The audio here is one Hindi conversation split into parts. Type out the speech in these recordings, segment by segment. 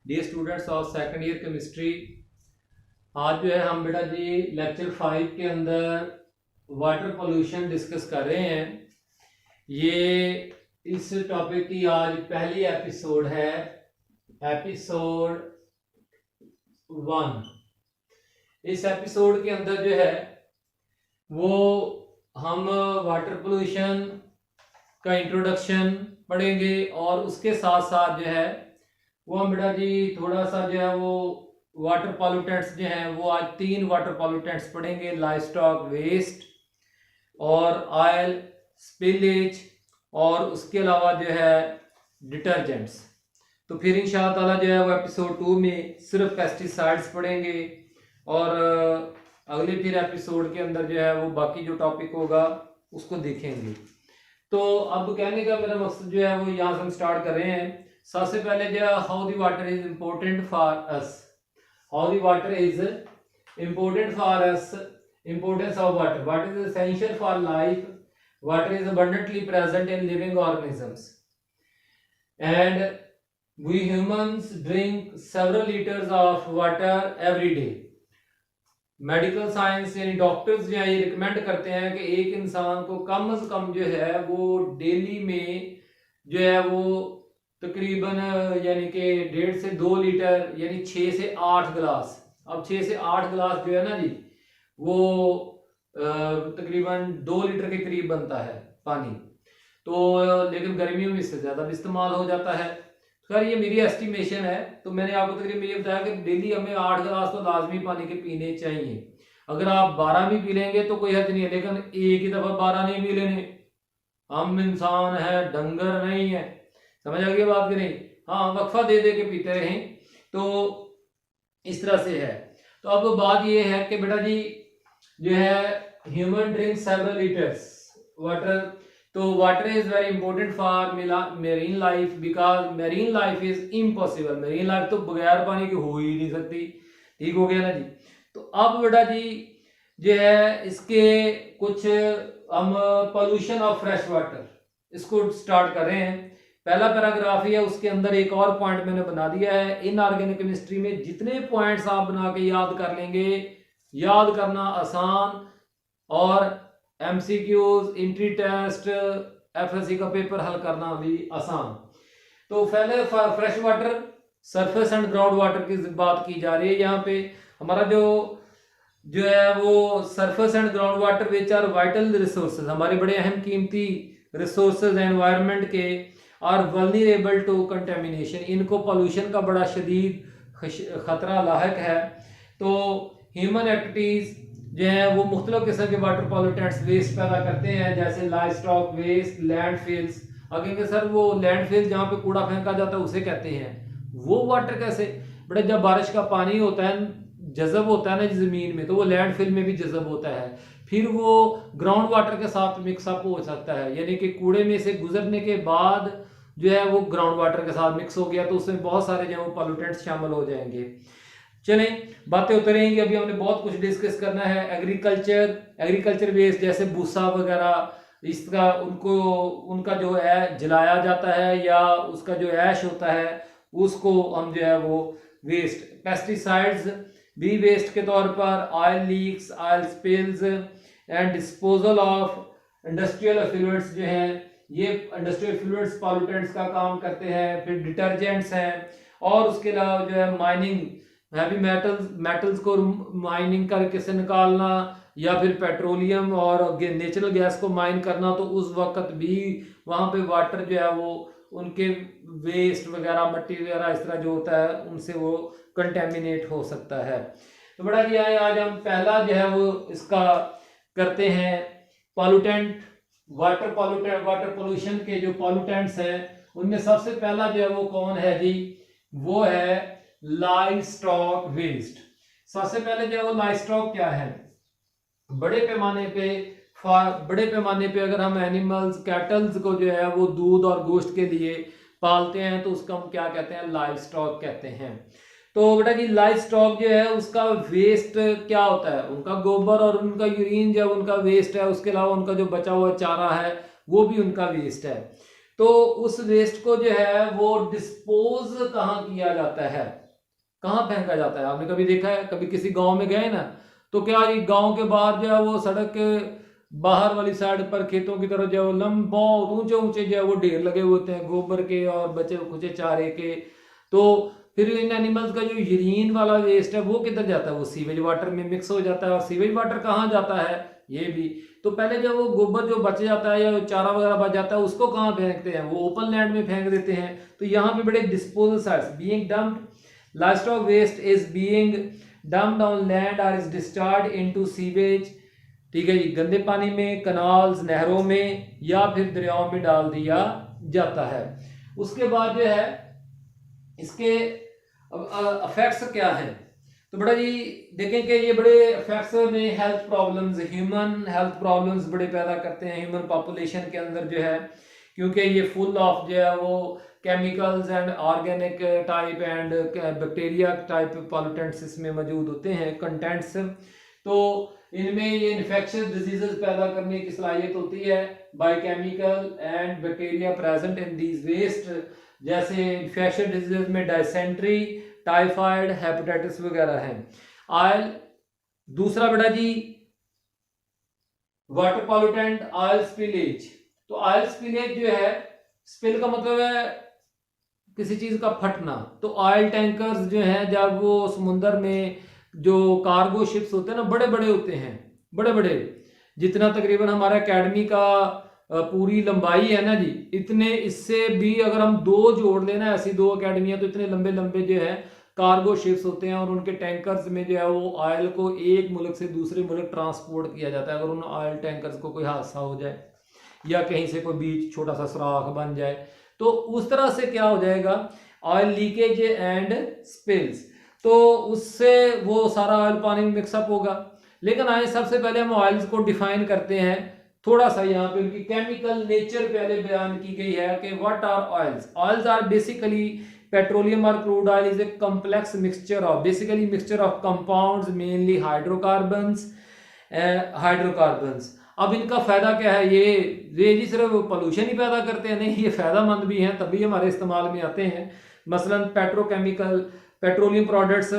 Dear students of second year chemistry. आज जो है हम बेटा जी लेक्चर 5 के अंदर वाटर पोल्यूशन डिस्कस कर रहे हैं। ये इस टॉपिक की आज पहली एपिसोड है, एपिसोड 1। इस एपिसोड के अंदर जो है वो हम वाटर पोल्यूशन का इंट्रोडक्शन पढ़ेंगे और उसके साथ साथ जो है वो हम बेटा जी थोड़ा सा जो है वो वाटर पॉल्यूटेंट्स जो हैं वो आज 3 वाटर पॉल्यूटेंट्स पढ़ेंगे, लाइव स्टॉक वेस्ट और ऑयल स्पिलेज और उसके अलावा जो है डिटर्जेंट्स। तो फिर इंशाअल्लाह ताला जो है वो एपिसोड 2 में सिर्फ पेस्टिसाइड्स पढ़ेंगे और अगले फिर एपिसोड के अंदर जो है वो बाकी जो टॉपिक होगा उसको देखेंगे। तो अब कहने का मेरा मकसद जो है वो यहाँ से हम स्टार्ट कर रहे हैं। सबसे पहले जो है how the water is important for us, how the water is important for us, importance of water, what is essential for life, water is abundantly present in living organisms and we humans drink several liters of water every day. Medical science यानी डॉक्टर्स जो है ये रिकमेंड करते हैं कि एक इंसान को कम से कम जो है वो डेली में जो है वो तकरीबन यानी कि 1.5 से 2 लीटर यानी 6 से 8 गिलास। अब 6 से 8 गिलास जो है ना जी वो तकरीबन 2 लीटर के करीब बनता है पानी। तो लेकिन गर्मियों में इससे ज़्यादा भी इस्तेमाल हो जाता है। खैर ये मेरी एस्टिमेशन है, तो मैंने आपको तकरीबन ये बताया कि डेली हमें 8 गिलास तो लाजमी पानी के पीने चाहिए। अगर आप 12 भी पी लेंगे तो कोई हद नहीं है, लेकिन एक ही दफ़ा 12 नहीं पी लेने। हम इंसान है, डंगर नहीं है। समझ आ गई बात की नहीं? हाँ, वक्फा दे दे के पीते रहें। तो इस तरह से है। तो अब बात ये है कि बेटा जी जो है human drink several litres water. तो water is very important for marine life because marine life is impossible. Marine life तो बगैर पानी के हो ही नहीं सकती। ठीक हो गया ना जी? तो अब बेटा जी जो है इसके कुछ हम पोल्यूशन ऑफ फ्रेश वाटर इसको स्टार्ट कर रहे हैं। पहला पैराग्राफ ही है, उसके अंदर एक और पॉइंट मैंने बना दिया है। इनऑर्गेनिक केमिस्ट्री में जितने पॉइंट्स आप बना के याद कर लेंगे, याद करना आसान और एमसीक्यूज, एंट्री टेस्ट, एफएससी का पेपर हल करना भी आसान। तो पहले fresh water, surface and ground water की बात की जा रही है। यहाँ पे हमारा जो है वो surface and ground water which are vital resources, हमारे बड़े अहम कीमती रिसोर्सेज एनवायरनमेंट के, आर वल्नरेबल टू कंटेमिनेशन, इनको पोल्यूशन का बड़ा शदीद खतरा लाहक है। तो ह्यूमन एक्टिविटीज जो है वो मुख्तलिफ किस्म के वाटर पॉल्यूटेंट्स वेस्ट पैदा करते हैं, जैसे लाइव स्टॉक वेस्ट, लैंडफिल्स। अगर सर वो लैंडफिल जहाँ पे कूड़ा फेंका जाता है उसे कहते हैं, वो वाटर कैसे? बड़े जब बारिश का पानी होता है, जज़ब होता है ना जमीन में, तो वो लैंडफिल में भी जज़ब होता है, फिर वो ग्राउंड वाटर के साथ मिक्सअप हो सकता है। यानी कि कूड़े में से गुजरने के बाद जो है वो ग्राउंड वाटर के साथ मिक्स हो गया तो उसमें बहुत सारे जो है वो पॉल्यूटेंट्स शामिल हो जाएंगे। चलें, बातें होती रहेंगी। अभी हमने बहुत कुछ डिस्कस करना है। एग्रीकल्चर वेस्ट जैसे भूसा वगैरह, इसका उनका जो है जलाया जाता है या उसका जो ऐश होता है उसको हम जो है वो वेस्ट। पेस्टिसाइड्स भी वेस्ट के तौर पर, oil leaks, oil spills and disposal of industrial effluents जो हैं ये इंडस्ट्रियल एफ्लुएंट्स पॉल्यूटेंट्स का काम करते हैं। फिर डिटर्जेंट्स हैं और उसके अलावा जो है माइनिंग, हैवी मेटल्स को माइनिंग करके से निकालना या फिर पेट्रोलियम और नेचुरल गैस को माइन करना, तो उस वक्त भी वहाँ पे वाटर जो है वो उनके वेस्ट वगैरह, मट्टी वगैरह इस तरह जो होता है उनसे वो कंटेमिनेट हो सकता है। तो बड़ा जी आज हम पहला जो है वो इसका करते हैं पॉल्यूटेंट, वाटर पोल्यूशन के जो पॉल्यूटेंट्स हैं उनमें सबसे पहला जो है वो कौन है जी? वो है लाइव स्टॉक वेस्ट। सबसे पहले जो है वो लाइव स्टॉक क्या है? बड़े पैमाने पे अगर हम एनिमल्स, कैटल्स को जो है वो दूध और गोश्त के लिए पालते हैं तो उसका हम क्या कहते हैं? लाइव स्टॉक कहते हैं। तो बेटा जी लाइव स्टॉक जो है उसका वेस्ट क्या होता है? उनका गोबर और उनका यूरिन जो उनका वेस्ट है, उसके अलावा उनका जो बचा हुआ चारा है वो भी उनका वेस्ट है। तो उस वेस्ट को जो है वो डिस्पोज कहाँ किया जाता है, कहाँ फेंका जाता है? आपने कभी देखा है, कभी किसी गांव में गए ना, तो क्या ये गांव के बाहर जो है वो सड़क के बाहर वाली साइड पर खेतों की तरफ जो है वो लंबा ऊंचे ऊंचे जो है वो ढेर लगे हुए होते हैं गोबर के और बचे खुचे चारे के। तो फिर इन एनिमल्स का जो यूरिन वाला वेस्ट है वो किधर जाता है? वो सीवेज वाटर में मिक्स हो जाता है। और सीवेज वाटर कहाँ जाता है? ये भी तो पहले जब वो गोबर जो बच जाता है या चारा वगैरह बच जाता है उसको कहाँ फेंकते हैं? वो ओपन लैंड में फेंक देते हैं। तो यहाँ पे बड़े disposal sites being dumped, livestock waste is being dumped on land और इज डिस्चार्ज इनटू सीवेज। ठीक है जी, गंदे पानी में, कनाल्स, नहरों में या फिर दरियाओं में डाल दिया जाता है। उसके बाद जो है इसके अफेक्ट्स क्या हैं? तो बड़ा जी देखें कि ये बड़े इफेक्ट्स में health problems, human health problems बड़े पैदा करते हैं ह्यूमन पॉपुलेशन के अंदर जो है, क्योंकि ये फुल ऑफ जो है वो chemicals and organic type and bacteria type pollutants इसमें मौजूद होते हैं, कंटेंट्स। तो इनमें ये इन्फेक्शियस डिजीजेस पैदा करने की सलाहियत होती है by chemical and bacteria present in these waste, जैसे इन्फेक्शियस डिजीज में डायसेंट्री, टाइफाइड, हेपेटाइटिस वगैरह हैं। ऑयल, दूसरा बेटा जी वाटर पॉल्यूटेंट ऑयल स्पिलेज। तो ऑयल स्पिलेज जो है, स्पिल का मतलब है किसी चीज का फटना। तो ऑयल टैंकर्स जो हैं जब वो समुद्र में जो कार्गो शिप्स होते हैं ना, बड़े बड़े होते हैं, बड़े बड़े, जितना तकरीबन हमारा एकेडमी का पूरी लंबाई है ना जी, इतने, इससे भी अगर हम दो जोड़ लेना ऐसी दो एकेडमियां, तो इतने लंबे लंबे जो है कार्गो शिप्स होते हैं और उनके टैंकर्स में जो है वो ऑयल को एक मुल्क से दूसरे मुल्क ट्रांसपोर्ट किया जाता है। अगर उन ऑयल टैंकर्स को कोई हादसा हो जाए या कहीं से कोई बीच छोटा सा सुराख बन जाए, तो उस तरह से क्या हो जाएगा, ऑयल लीकेज एंड स्पिल्स, तो उससे वो सारा ऑयल पानी में मिक्सअप होगा। लेकिन आए सबसे पहले हम ऑयल्स को डिफाइन करते हैं थोड़ा सा। यहाँ पे उनकी केमिकल नेचर पहले बयान की गई है कि what are oils. Oils are basically petroleum और crude oil is a complex mixture of, basically mixture of compounds, mainly hydrocarbons. अब इनका फायदा क्या है? ये जी सिर्फ पोल्यूशन ही पैदा करते हैं? नहीं, ये फायदा मंद भी हैं, तभी हमारे इस्तेमाल में आते हैं। मसलन petrochemical, petroleum products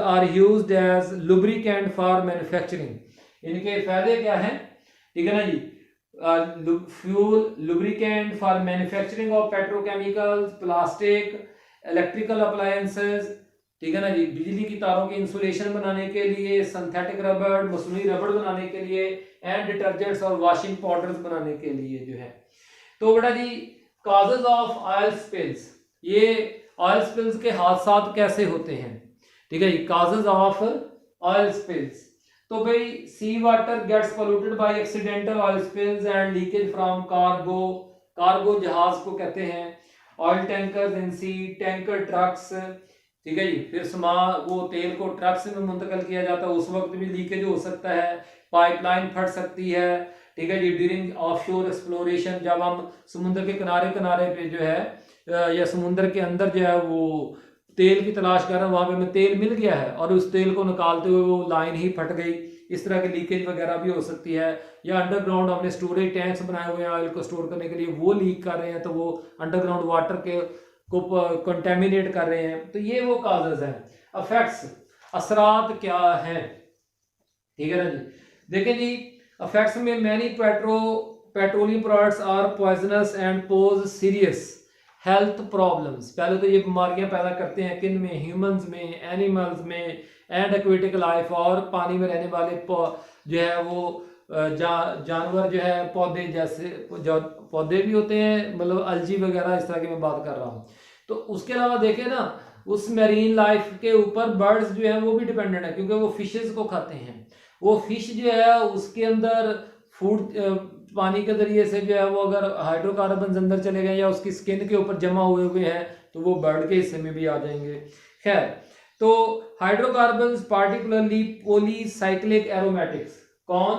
are used as lubricant for manufacturing. इनके फायदे क्या हैं? ठीक है ना जी, fuel, lubricant for manufacturing of petrochemicals, plastic, electrical appliances, ठीक है ना जी, बिजली की तारों की इंसुलेशन बनाने के लिए, सिंथेटिक रबड़, मसनूई रबड़ बनाने के लिए, एंड डिटर्जेंट्स और वॉशिंग पाउडर्स बनाने के लिए जो है। तो बेटा जी काजेज ऑफ ऑयल स्पिल्स, ये ऑयल स्पिल्स के हादसात कैसे होते हैं? ठीक है जी, काजेज ऑफ ऑयल स्पिल्स। तो भाई sea water gets polluted by accidental oil spills and leakage from cargo, cargo जहाज को कहते हैं, oil tankers in sea, tanker trucks, ठीक है जी, फिर वो तेल को ट्रक्स में मुंतकिल किया जाता है, उस वक्त भी लीकेज हो सकता है, पाइपलाइन फट सकती है, ठीक है जी, ड्यूरिंग ऑफशोर एक्सप्लोरेशन, जब हम समुद्र के किनारे किनारे पे जो है या समुद्र के अंदर जो है वो तेल की तलाश कर रहे हैं, वहां पे हमें तेल मिल गया है और उस तेल को निकालते हुए वो लाइन ही फट गई, इस तरह की लीकेज वगैरह भी हो सकती है। या अंडरग्राउंड हमने स्टोरेज टैंक्स बनाए हुए हैं ऑयल को स्टोर करने के लिए, वो लीक कर रहे हैं, तो वो अंडरग्राउंड वाटर के को कंटेमिनेट कर रहे हैं। तो ये वो काजेज हैं। अफेक्ट्स, असरात क्या हैं? ठीक है ना जी, देखें जी, अफेक्ट्स में many petroleum products are poisonous and pose serious health problems. पहले तो ये बीमारियां पैदा करते हैं किन में? ह्यूमंस में, एनिमल्स में, एंड एक्वेटिक लाइफ, और पानी में रहने वाले जो है वो जानवर जो है, पौधे, जैसे पौधे भी होते हैं, मतलब अलजी वगैरह, इस तरह की मैं बात कर रहा हूँ। तो उसके अलावा देखें ना, उस मेरीन लाइफ के ऊपर बर्ड्स जो है वो भी डिपेंडेंट है, क्योंकि वो फिशेस को खाते हैं। वो फिश जो है उसके अंदर फूड, पानी के जरिए से जो है वो अगर हाइड्रोकार्बन अंदर चले गए या उसकी स्किन के ऊपर जमा हुए हैं तो वो बर्ड के हिस्से में भी आ जाएंगे। खैर, तो हाइड्रोकार्बन पार्टिकुलरली पॉलीसाइक्लिक एरोमेटिक्स, कौन?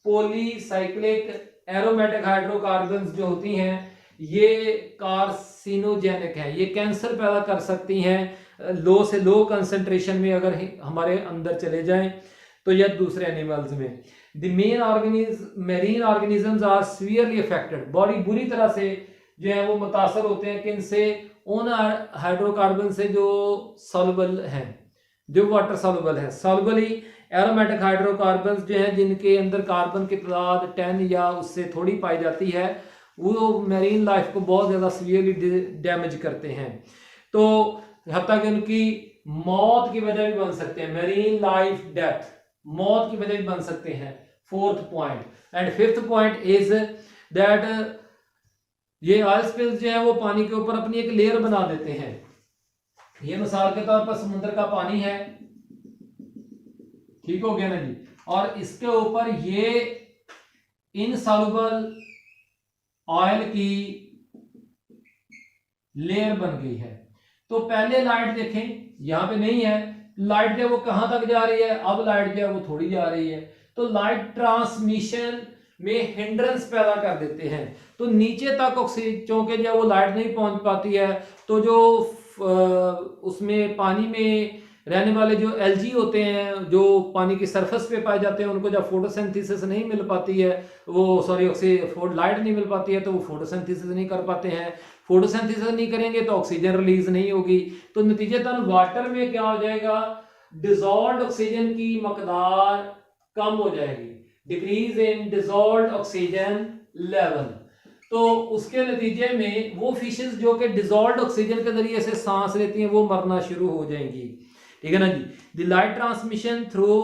पॉलीसाइक्लिक एरोमेटिक हाइड्रोकार्बन्स जो होती हैं ये कार्सिनोजेनिक हैं, ये कैंसर पैदा कर सकती हैं लो से लो कंसंट्रेशन में अगर हमारे अंदर चले जाएं तो, या दूसरे एनिमल्स में। The marine organisms are severely affected, body बुरी तरह से जो है वो मुतासर होते हैं किन से, उन हाइड्रोकार्बन से जो सॉल्युबल हैं, जो वाटर सॉल्युबल है। सॉल्युबली एरोमेटिक हाइड्रोकार्बन जो हैं जिनके अंदर कार्बन की तादाद 10 या उससे थोड़ी पाई जाती है, वो मेरीन लाइफ को बहुत ज़्यादा सीवियरली डैमेज करते हैं। तो हत्ता कि उनकी मौत की वजह भी बन सकते हैं, मेरीन लाइफ डेथ, मौत की वजह भी बन सकते हैं। Fourth point and fifth point is that ये ऑयल स्पिल्स जो है वो पानी के ऊपर अपनी एक लेयर बना देते हैं। ये मिसाल के तौर पर समुद्र का पानी है, ठीक हो गया ना जी, और इसके ऊपर ये इनसॉल्युबल ऑयल की लेयर बन गई है। तो पहले लाइट देखें यहां पे नहीं है, लाइट जो है वो कहां तक जा रही है, अब लाइट जो है वो थोड़ी जा रही है। तो लाइट ट्रांसमिशन में हिंड्रेंस पैदा कर देते हैं, तो नीचे तक ऑक्सीजन चूंकि जो वो लाइट नहीं पहुंच पाती है, तो जो उसमें पानी में रहने वाले जो एल्गी होते हैं जो पानी की सरफेस पे पाए जाते हैं, उनको जब फोटोसिंथेसिस नहीं मिल पाती है, वो ऑक्सीजन लाइट नहीं मिल पाती है, तो वो फोटोसिंथेसिस नहीं कर पाते हैं। फोटोसिंथेसिस नहीं करेंगे तो ऑक्सीजन रिलीज नहीं होगी, तो नतीजतन वाटर में क्या हो जाएगा, डिसॉल्व्ड ऑक्सीजन की मकदार कम हो जाएगी, decrease in dissolved oxygen level. तो उसके नतीजे में वो फिशेस जो कि डिसॉल्व्ड ऑक्सीजन के जरिए से सांस लेती हैं वो मरना शुरू हो जाएंगी, ठीक है ना जी। The light transmission through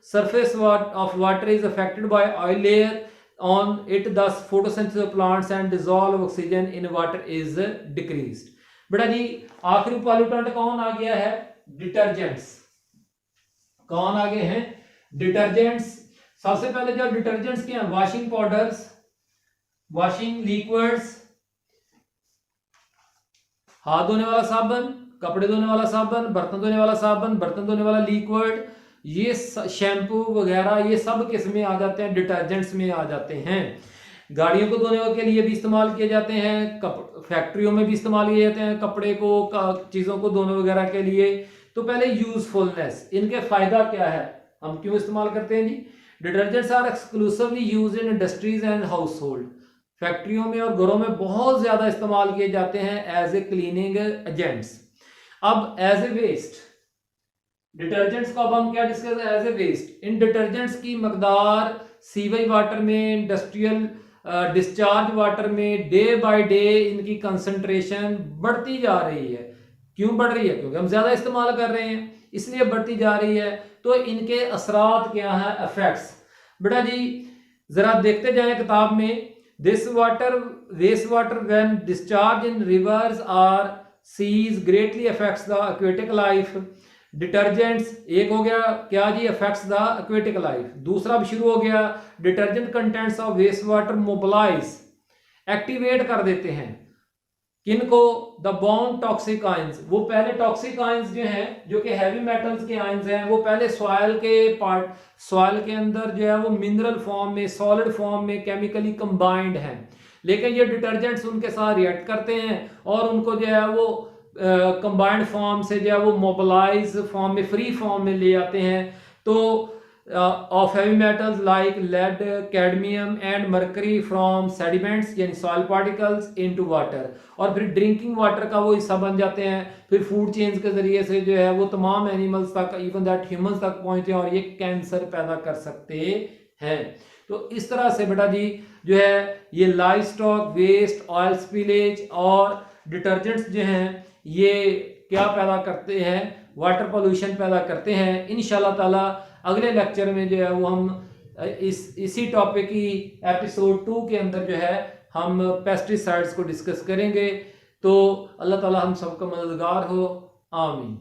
surface of water is affected by oil layer on it, thus photosynthesis of plants and dissolve oxygen in water is decreased। बेटा जी आखिरी पॉल्यूटेंट कौन आ गया है, डिटर्जेंट्स। कौन आ गए हैं, डिटर्जेंट्स। सबसे पहले जो डिटर्जेंट्स के हैं, वॉशिंग पाउडर्स, वॉशिंग लिक्विड्स, हाथ धोने वाला साबुन, कपड़े धोने वाला साबुन, बर्तन धोने वाला साबुन, बर्तन धोने वाला लिक्विड, ये शैम्पू वगैरह ये सब किस में आ जाते हैं, डिटर्जेंट्स में आ जाते हैं। गाड़ियों को धोने के लिए भी इस्तेमाल किए जाते हैं, फैक्ट्रियों में भी इस्तेमाल किए जाते हैं, कपड़े को चीज़ों को धोने वगैरह के लिए। तो पहले यूजफुलनेस, इनके फायदा क्या है, हम क्यों इस्तेमाल करते हैं जी। Detergents are exclusively use in industries and household, फैक्ट्रियों में और घरों में बहुत ज्यादा इस्तेमाल किए जाते हैं एज ए क्लीनिंग एजेंट्स। अब एज ए वेस्ट, डिटर्जेंट्स को अब हम क्या डिस्कस, एज ए वेस्ट। इन डिटर्जेंट्स की मकदार सीवेज वाटर में, इंडस्ट्रियल डिस्चार्ज वाटर में डे बाय डे इनकी कंसंट्रेशन बढ़ती जा रही है। क्यों बढ़ रही है, क्योंकि हम ज्यादा इस्तेमाल कर रहे हैं, इसलिए बढ़ती जा रही है। तो इनके असरात क्या है, इफेक्ट्स। बेटा जी जरा देखते जाएं किताब में, this water waste water when discharge in rivers are seas greatly affects the aquatic life. Detergents एक हो गया क्या जी, अफेक्ट्स द एक्वेटिक लाइफ। दूसरा भी शुरू हो गया, detergent contents of waste water mobilise, activate कर देते हैं किनको, द बॉन्ड टॉक्सिक आयंस। वो पहले टॉक्सिक आयंस जो हैं, जो कि हैवी मेटल्स के आयंस हैं, वो पहले सॉइल के अंदर जो है वो मिनरल फॉर्म में, सॉलिड फॉर्म में केमिकली कंबाइंड हैं, लेकिन ये डिटर्जेंट्स उनके साथ रिएक्ट करते हैं और उनको जो है वो कंबाइंड फॉर्म से जो है वो मोबिलाइज फॉर्म में, फ्री फॉर्म में ले आते हैं। तो of heavy metals like lead, cadmium and mercury from sediments यानी सॉइल पार्टिकल्स इनटू वाटर, और फिर ड्रिंकिंग वाटर का वो हिस्सा बन जाते हैं। फिर फूड चेन्स के जरिए से जो है वो तमाम एनिमल्स तक, इवन दैट ह्यूमंस तक पहुंचते हैं और ये कैंसर पैदा कर सकते हैं। तो इस तरह से बेटा जी जो है ये livestock waste, oil spillage और डिटर्जेंट्स जो हैं ये क्या पैदा करते हैं, वाटर पोल्यूशन पैदा करते हैं। इंशाल्लाह ताला अगले लेक्चर में जो है वो हम इसी टॉपिक की एपिसोड 2 के अंदर जो है हम पेस्टिसाइड्स को डिस्कस करेंगे। तो अल्लाह ताला हम सबका मददगार हो, आमीन।